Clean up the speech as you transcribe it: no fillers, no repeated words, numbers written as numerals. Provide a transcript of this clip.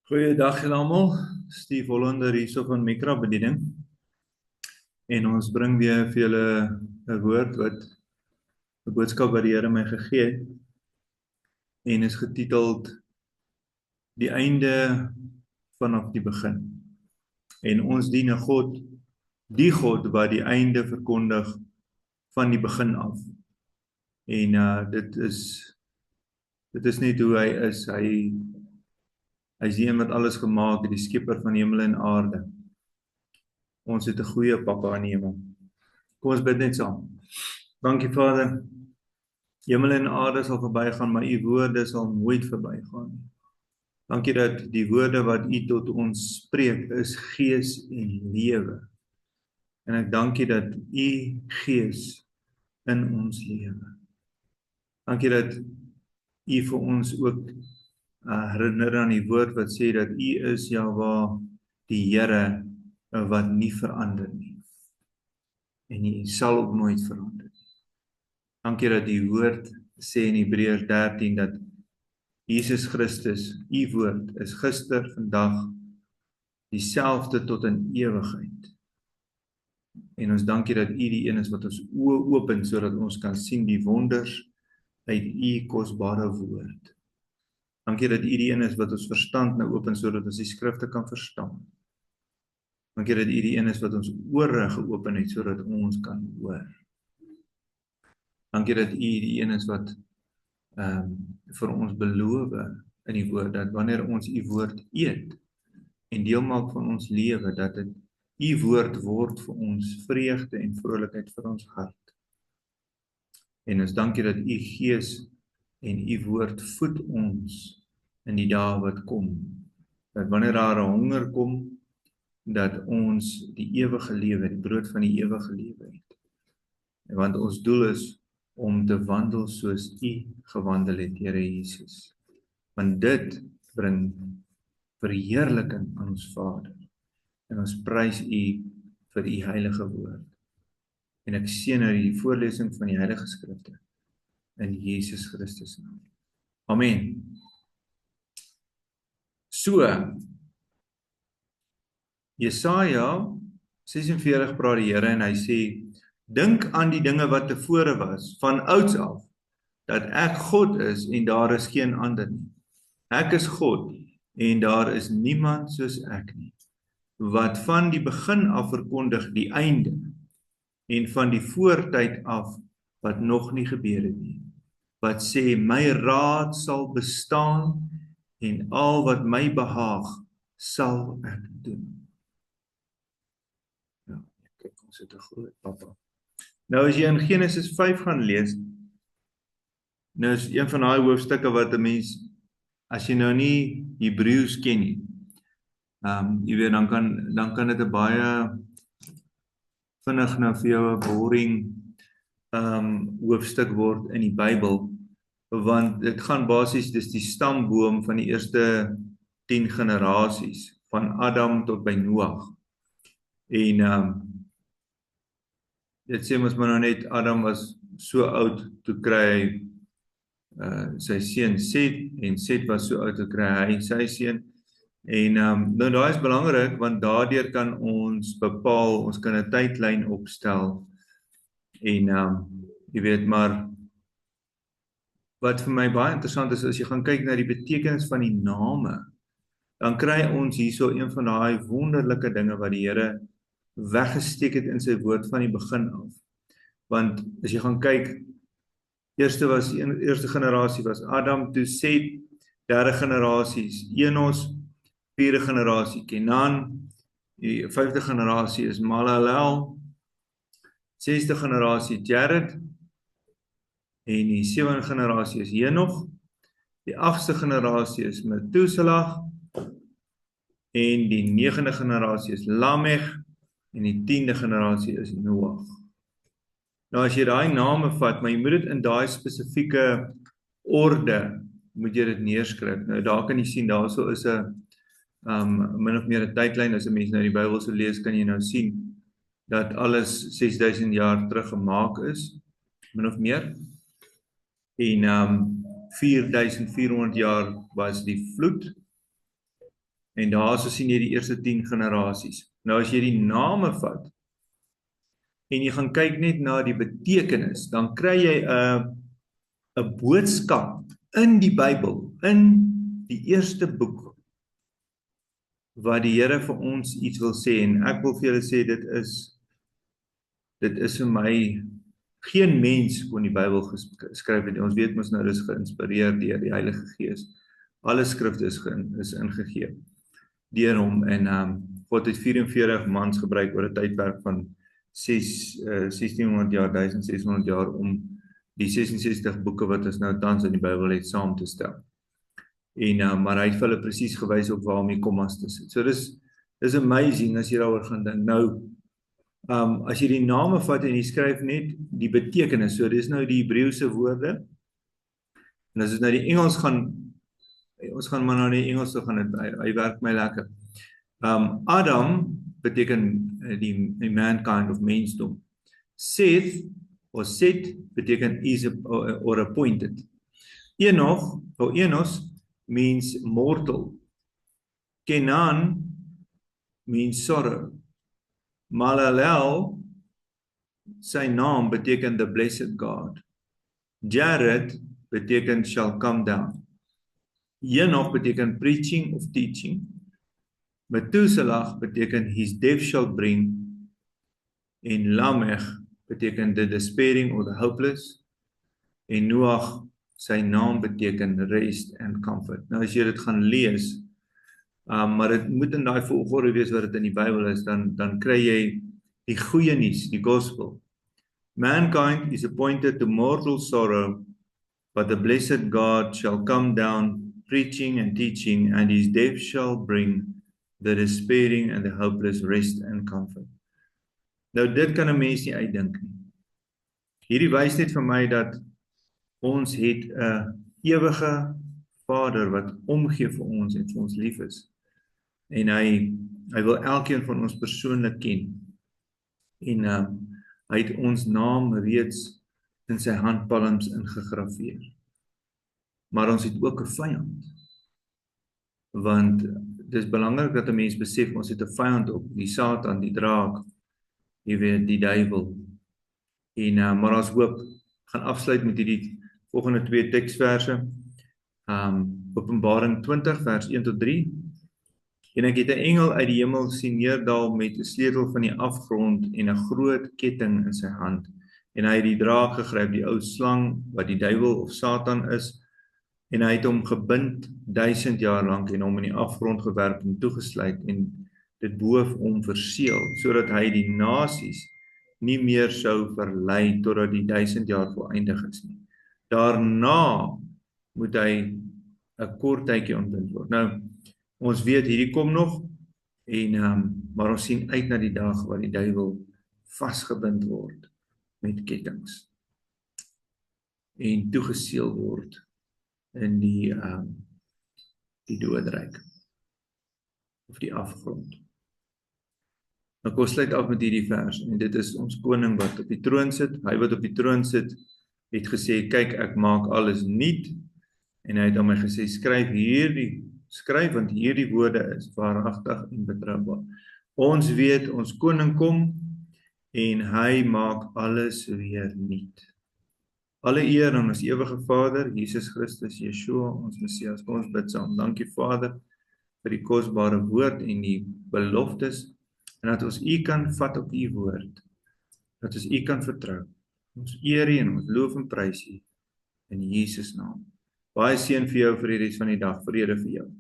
Goeiedag julle almal, Steve Hollander hierso van Mikra Bediening. En ons bring weer vir julle 'n woord 'n boodskap wat die Here my gegee het en is getiteld Die einde vanaf die begin. En ons dien 'n God, die God wat die einde verkondig van die begin af. En dit is net hoe hy is. Hy is die een wat alles gemaak het, die skepper van hemel en aarde. Ons het 'n goeie Pappa in die hemel. Kom ons bid net saam. Dankie Vader. Hemel en aarde sal verbygaan, maar u woorde sal nooit verbygaan nie. Dankie dat die woorde wat u tot ons spreek is gees en lewe. En ek dankie dat u gees in ons lewe. Dankie dat u vir ons ook herinner aan die woord wat sê dat u is Jahwe, die Here wat nie verander nie. En u sal ook nooit verander nie. Dankie dat die woord sê in Hebreërs 13 dat Jesus Christus, u woord, is gister, vandag, dieselfde tot in ewigheid. En ons dankie dat u die een is wat ons oë open sodat ons kan sien die wonders uit u kosbare woord. Dankie dat u die een is wat ons verstand nou open sodat ons die skrifte kan verstaan. Dankie dat u die een is wat ons ore geopen het sodat ons kan hoor. Dankie dat u die een is wat vir ons beloof in die woord, dat wanneer ons u woord eet en deel maak van ons lewe, dat dit u woord word vir ons vreugde en vrolikheid vir ons hart. En ons dankie dat u gees en u woord voed ons in die dae wat kom. Dat wanneer daar 'n honger kom, dat ons die ewige lewe, die brood van die ewige lewe het. Want ons doel is om te wandel soos u gewandel het, Here Jesus. Want dit bring verheerliking aan ons Vader. En ons prys u vir u heilige woord. En ek seën nou die voorlesing van die heilige skrifte in Jesus Christus naam. Amen. So, Jesaja 46 praat die Here en hy sê, dink aan die dinge wat tevore was, van ouds af, dat ek God is en daar is geen ander nie. Ek is God en daar is niemand soos ek nie, wat van die begin af verkondig die einde en van die voortyd af wat nog nie gebeur het nie. Wat sê, my raad sal bestaan en al wat my behaag sal ek doen. Ja, kyk, ons het 'n groot Pappa. Nou as jy in Genesis 5 gaan lees, nou is een van daai hoofstukke wat 'n mens, as jy nou nie Hebreëus ken nie, jy weet, dan kan dit 'n baie vinnig nou vir jou 'n boring hoofstuk word in die Bybel, want dit gaan basies, dis die stamboom van die eerste 10 generasies, van Adam tot by Noag. En dit sê ons maar nou net, Adam was so oud toe kry hy sy seun Set, en Set was so oud toe kry hy sy seun. En nou daai is belangrik, want daardeur kan ons bepaal, ons kan 'n tydlyn opstel. En jy weet, maar wat vir my baie interessant is, as jy gaan kyk na die betekenis van die name, dan kry ons hierso een van daai wonderlike dinge wat die Here weggesteek het in sy woord van die begin af. Want as jy gaan kyk, eerste generasie was Adam, toe Set, derde generasie Enos, vierde generasie Kenan, die 5de generasie is Mahalalel, 6de generasie Jared, en die 7de generasie is Henog, die 8ste generasie is Methuselah, en die 9de generasie is Lamech, en die 10de generasie is Noag. Nou as jy daai name vat, maar jy moet dit in daai spesifieke orde, moet jy dit neerskryf. Nou daar kan jy sien, daarso is 'n min of meer 'n tydlyn. As 'n mens nou die Bybel so lees, kan jy nou sien dat alles 6000 jaar terug gemaak is, min of meer. En 4400 jaar was die vloed. En daar so sien jy die eerste 10 generasies. Nou as jy die name vat en jy gaan kyk net na die betekenis, dan kry jy 'n boodskap in die Bybel, in die eerste boek wat die Here vir ons iets wil sê, en ek wil vir julle sê dit is vir my geen mens kon die Bybel geskryf het. Ons weet mos nou dis geïnspireer deur die Heilige Gees. Alle skrifte is ingegee deur hom, en God het 44 mans gebruik oor 'n tydperk van 1600 jaar, 1600 jaar om die 66 boeke wat ons nou tans in die Bybel het saam te stel. En maar hy het vir hulle presies gewys op waar om die kommas te sit. So dis amazing as jy daaroor gaan dink. Nou as jy die name vat en jy skryf net die betekenis, so dis nou die Hebreëse woorde. En as ons nou die Engels ons gaan maar nou die Engels toe gaan, hy werk my lekker. Adam beteken die mankind of mensdom. Seth or Set beteken is or appointed. Enoch or Enos means mortal. Kenan means sorrow. Malalel, sy naam beteken the blessed God. Jared beteken shall come down. Enoch beteken preaching of teaching. Methuselah beteken his death shall bring. En Lamech beteken the despairing or the hopeless. En Noach, sy naam beteken rest and comfort. Nou as jy dit gaan lees, maar dit moet in daai volgorde wees wat dit in die Bybel is, dan kry jy die goeie nuus, die gospel. Mankind is appointed to mortal sorrow, but the blessed God shall come down preaching and teaching, and his death shall bring the despairing and the hopeless rest and comfort. Nou dit kan 'n mens nie uitdink nie. Hierdie wys net vir my dat ons het 'n ewige Vader wat omgee vir ons en vir ons lief is. En hy wil elkeen van ons persoonlik ken. En hy het ons naam reeds in sy handpalms ingegraveer. Maar ons het ook 'n vyand. Want dis belangrik dat 'n mens besef ons het 'n vyand op, die Satan, die draak, jy weet, die duiwel. En maar ons hoop gaan afsluit met hierdie volgende 2 teksverse. Openbaring 20 vers 1 tot 3. En ek het 'n engel uit die hemel sien neerdal met 'n sleutel van die afgrond en 'n groot ketting in sy hand. En hy het die draak gegryp, die ou slang wat die duiwel of Satan is, en hy het hom gebind 1000 jaar lank en hom in die afgrond gewerp en toegesluit en dit bo hom verseël, sodat hy die nasies nie meer sou verlei totdat die 1000 jaar volëindig is nie. Daarna moet hy 'n kort tydjie ontbind word. Nou, ons weet hierdie kom nog, maar ons sien uit na die dag waar die duiwel vasgebind word met kettinge en toegeseël word in die doodryk of die afgrond. Nou kom sluit af met hierdie vers, en dit is ons koning wat op die troon sit. Hy wat op die troon sit het gesê, kyk, ek maak alles nuut, en hy het aan my gesê, skryf, want hierdie woorde is waaragtig en betroubaar. Ons weet, ons koning kom, en hy maak alles weer nuut. Alle eer aan ons ewige Vader, Jesus Christus, Yeshua, ons Messias. Kom ons bid saam. Dankie Vader, vir die kosbare woord en die beloftes, en dat ons U kan vat op U woord, dat ons U kan vertrou. Ons eer U en ons loof en prys U, in Jesus naam. Baie seën vir jou vir die res van die dag, vrede vir jou.